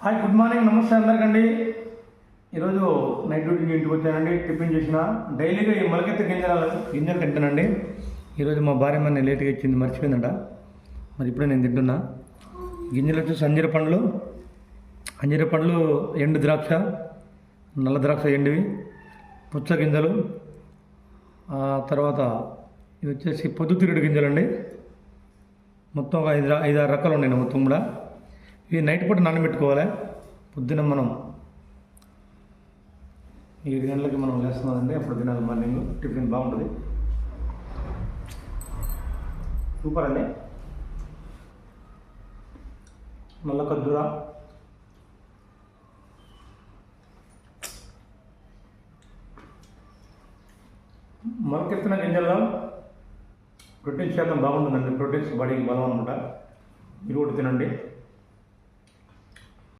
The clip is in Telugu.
హాయ్, గుడ్ మార్నింగ్, నమస్తే అందరికండి. ఈరోజు నైట్ డ్యూటీ ఇంటికి వచ్చానండి. టిఫిన్ చేసిన డైలీగా ఈ మొలకెత్త గింజలు తింటానండి. ఈరోజు మా భార్య మన లేట్గా ఇచ్చింది, మర్చిపోయిందంట. మరి ఇప్పుడే నేను తింటున్నా. గింజలు వచ్చేసి అంజీర పండ్లు, ఎండు ద్రాక్ష, నల్ల ద్రాక్ష ఎండివి, పుచ్చ గింజలు, తర్వాత ఇవి వచ్చేసి పొద్దుతిరుగుడు గింజలండి. మొత్తం ఒక 5-6 రకాలు ఉన్నాయి మొత్తం కూడా. ఇవి నైట్ పూట నానబెట్టుకోవాలి. పొద్దున మనం 7 గంటలకి మనం లేస్తున్నామండి, అప్పుడు తినాలి. మార్నింగ్ టిఫిన్ బాగుంటుంది, సూపర్ అండి. నల్ల ఖర్జూర, మొలకెత్తిన గింజల్లో ప్రోటీన్ శాతం బాగుంటుందండి. ప్రోటీన్స్ బాడీకి బలం అనమాట. మీరు కూడా తినండి.